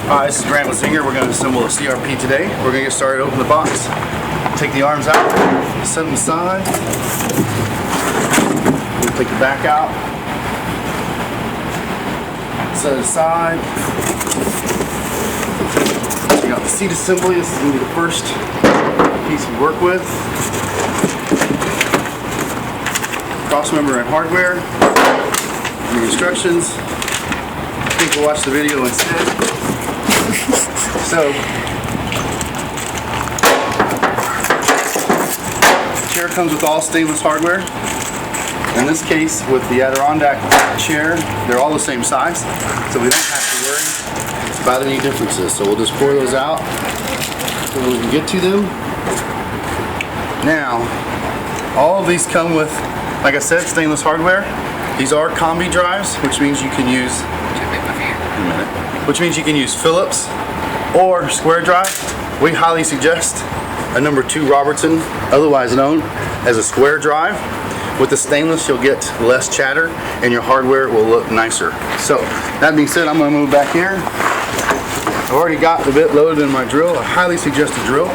Hi, this is Brant with Zinger. We're going to assemble a CRP today. We're going to get started. Open the box, take the arms out, set them aside. We'll take the back out, set it aside. We got the seat assembly. This is going to be the first piece we work with. Crossmember and hardware. The instructions. I think we'll watch the video instead. So, the chair comes with all stainless hardware. In this case, with the Adirondack chair, they're all the same size, so we don't have to worry about any differences. So we'll just pour those out so we can get to them. Now, all of these come with, like I said, stainless hardware. These are combi drives, which means you can use Phillips or square drive. We highly suggest a number 2 Robertson, otherwise known as a square drive. With the stainless, you'll get less chatter and your hardware will look nicer. So, that being said, I'm going to move back here. I've already got the bit loaded in my drill. I highly suggest a drill.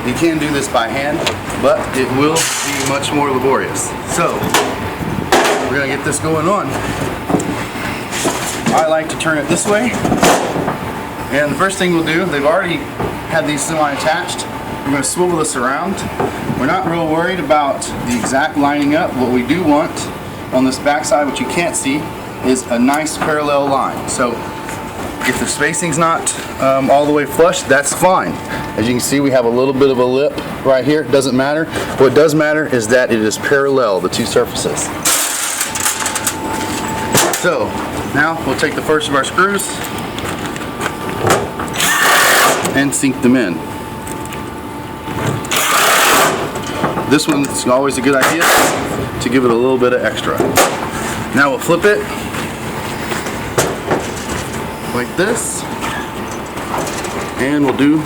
You can do this by hand, but it will be much more laborious. So, we're going to get this going on. I like to turn it this way. And the first thing we'll do, they've already had these semi-attached. We're going to swivel this around. We're not real worried about the exact lining up. What we do want on this backside, which you can't see, is a nice parallel line. So if the spacing's not all the way flush, that's fine. As you can see, we have a little bit of a lip right here. It doesn't matter. What does matter is that it is parallel, the two surfaces. So now we'll take the first of our screws and sink them in. This one's always a good idea to give it a little bit of extra. Now we'll flip it like this, and we'll do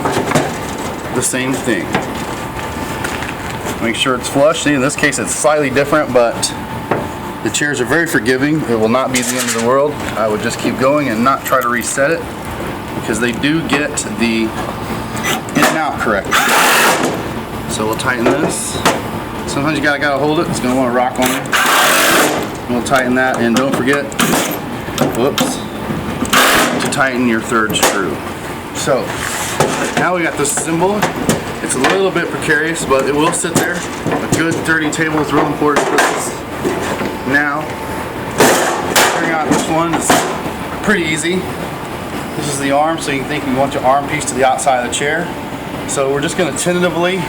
the same thing. Make sure it's flush. See, in this case it's slightly different, but the chairs are very forgiving. It will not be the end of the world. I would just keep going and not try to reset it, because they do get the in and out correct. So we'll tighten this. Sometimes you gotta hold it. It's gonna want to rock on you. We'll tighten that, and don't forget, whoops, to tighten your third screw. So now we got this assembled. It's a little bit precarious, but it will sit there. A good sturdy table is real important for this. Now, figuring out this one is pretty easy. This is the arm, so you think you want your arm piece to the outside of the chair. So we're just going to tentatively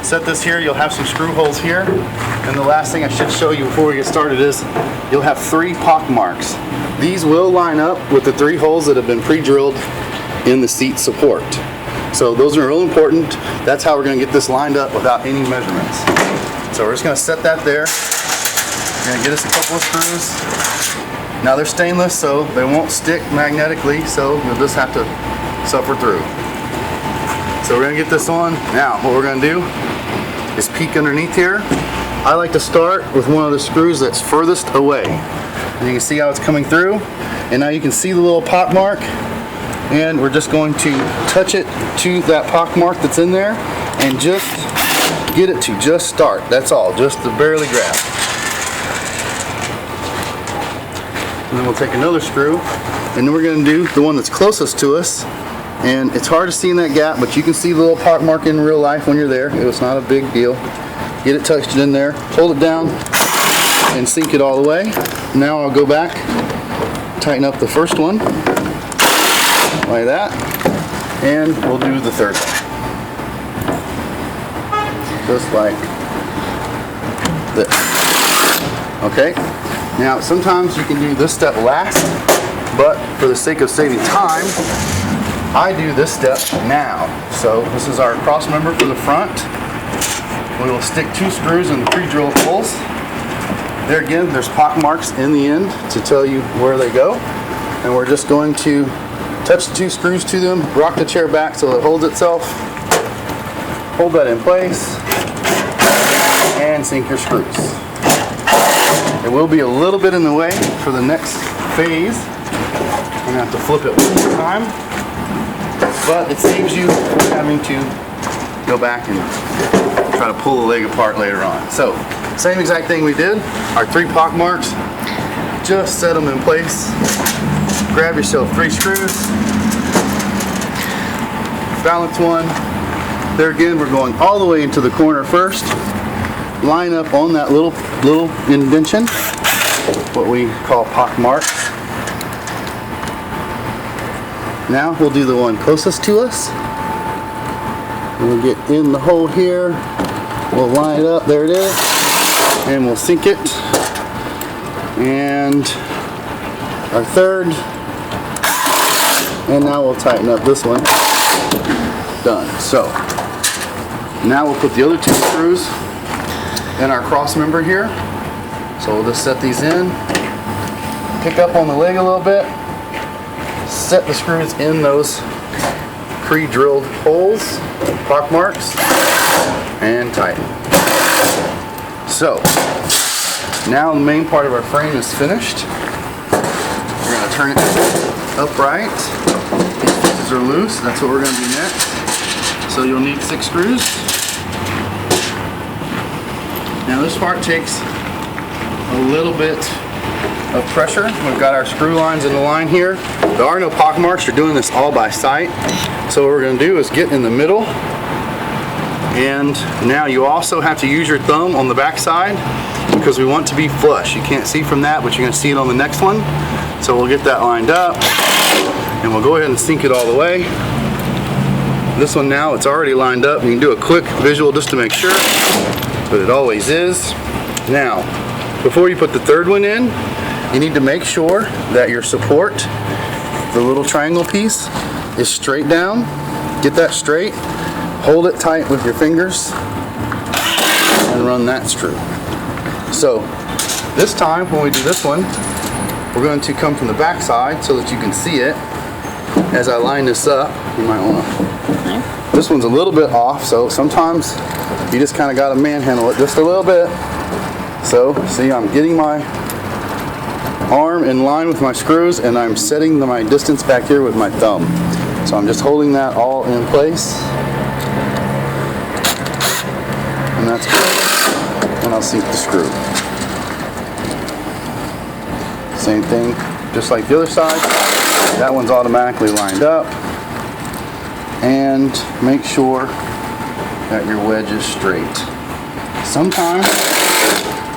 set this here. You'll have some screw holes here. And the last thing I should show you before we get started is you'll have 3 pock marks. These will line up with the 3 holes that have been pre-drilled in the seat support. So those are real important. That's how we're going to get this lined up without any measurements. So we're just going to set that there. We're going to get us a couple of screws. Now they're stainless, so they won't stick magnetically, so you'll just have to suffer through. So we're going to get this on. Now what we're going to do is peek underneath here. I like to start with one of the screws that's furthest away. And you can see how it's coming through. And now you can see the little pock mark. And we're just going to touch it to that pock mark that's in there and just get it to just start. That's all, just to barely grab. And then we'll take another screw, and then we're going to do the one that's closest to us. And it's hard to see in that gap, but you can see the little pock mark in real life when you're there. It's not a big deal. Get it touched in there, hold it down, and sink it all the way. Now I'll go back, tighten up the first one, like that, and we'll do the third one. Just like this. Okay? Now, sometimes you can do this step last, but for the sake of saving time, I do this step now. So this is our cross member for the front. We will stick 2 screws in the pre-drilled holes. There again, there's pock marks in the end to tell you where they go. And we're just going to touch the 2 screws to them, rock the chair back so it holds itself, hold that in place, and sink your screws. It will be a little bit in the way for the next phase. I'm going to have to flip it one more time. but it saves you having to go back and try to pull the leg apart later on. So, same exact thing we did. Our 3 pock marks, just set them in place. Grab yourself 3 screws, balance one. There again, we're going all the way into the corner first. Line up on that little indentation, what we call pock marks. Now we'll do the one closest to us. We'll get in the hole here. We'll line it up. There it is. And we'll sink it. And our third. And now we'll tighten up this one. Done. So now we'll put the other 2 screws in our cross member here. So we'll just set these in. Pick up on the leg a little bit. Set the screws in those pre-drilled holes, pock marks, and tighten. So now the main part of our frame is finished. We're going to turn it upright. These pieces are loose. That's what we're going to do next. So you'll need 6 screws. Now this part takes a little bit of pressure. We've got our screw lines in the line here. There are no pock marks. You're doing this all by sight. So what we're going to do is get in the middle. And now you also have to use your thumb on the back side because we want to be flush. You can't see from that, but you're going to see it on the next one. So we'll get that lined up and we'll go ahead and sink it all the way. This one now, it's already lined up. You can do a quick visual just to make sure, but it always is. Now, before you put the third one in, you need to make sure that your support, the little triangle piece, is straight down. Get that straight. Hold it tight with your fingers and run that screw. So this time when we do this one, we're going to come from the back side so that you can see it. As I line this up, you might want to. This one's a little bit off, so sometimes you just kind of got to manhandle it just a little bit. So see, I'm getting my arm in line with my screws and I'm setting my distance back here with my thumb. So I'm just holding that all in place. And that's good. And I'll sink the screw. Same thing, just like the other side. That one's automatically lined up. And make sure that your wedge is straight. Sometimes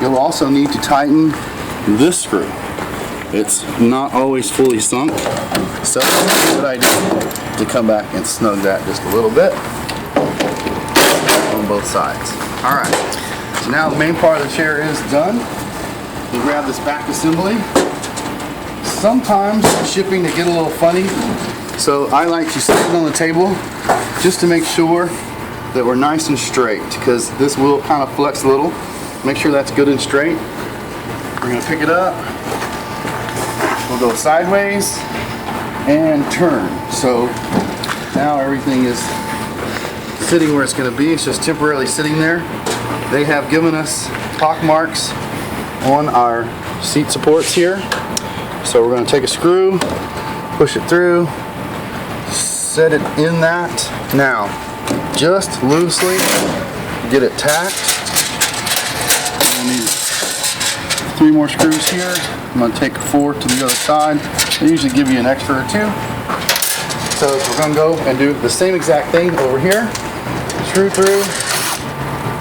you'll also need to tighten this screw. It's not always fully sunk, so it's a good idea to come back and snug that just a little bit on both sides. Alright, so now the main part of the chair is done. You grab this back assembly. Sometimes shipping they get a little funny, so I like to set it on the table just to make sure that we're nice and straight, because this will kind of flex a little. Make sure that's good and straight. We're going to pick it up. We'll go sideways and turn. So now everything is sitting where it's going to be. It's just temporarily sitting there. They have given us pock marks on our seat supports here. So we're going to take a screw, push it through, set it in that. Now, just loosely get it tacked. I need 3 more screws here. I'm going to take 4 to the other side. They usually give you an extra or 2. So we're going to go and do the same exact thing over here. Screw through,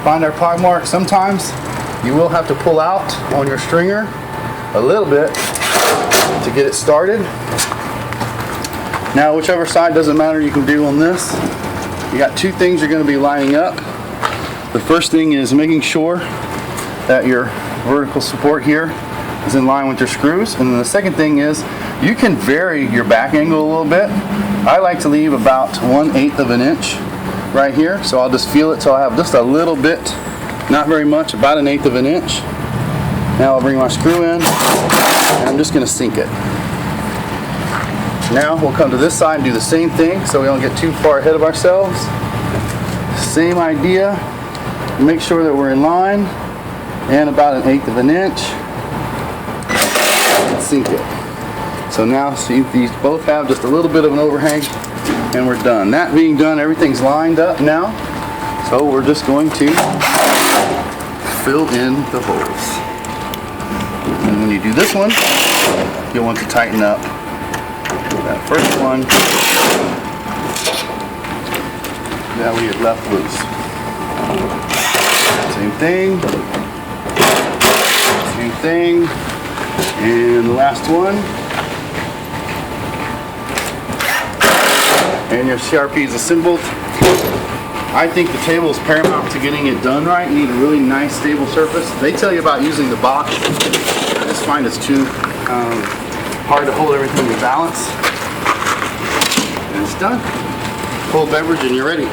find our pock mark. Sometimes you will have to pull out on your stringer a little bit to get it started. Now whichever side, doesn't matter, you can do on this. You got 2 things you're going to be lining up. The first thing is making sure that your vertical support here is in line with your screws, and then the second thing is you can vary your back angle a little bit. I like to leave about 1/8 of an inch right here, so I'll just feel it till I have just a little bit, not very much, about 1/8 of an inch. Now I'll bring my screw in and I'm just going to sink it. Now we'll come to this side and do the same thing so we don't get too far ahead of ourselves. Same idea. Make sure that we're in line and about 1/8 of an inch. And sink it. So now see, these both have just a little bit of an overhang. and we're done. That being done, everything's lined up now. So we're just going to fill in the holes. And when you do this one, you'll want to tighten up that first one that we had left loose. Same thing. Same thing. And the last one. And your CRP is assembled. I think the table is paramount to getting it done right. You need a really nice stable surface. They tell you about using the Bosch. I just find it's too hard to hold everything in balance. And it's done. Cold beverage and you're ready.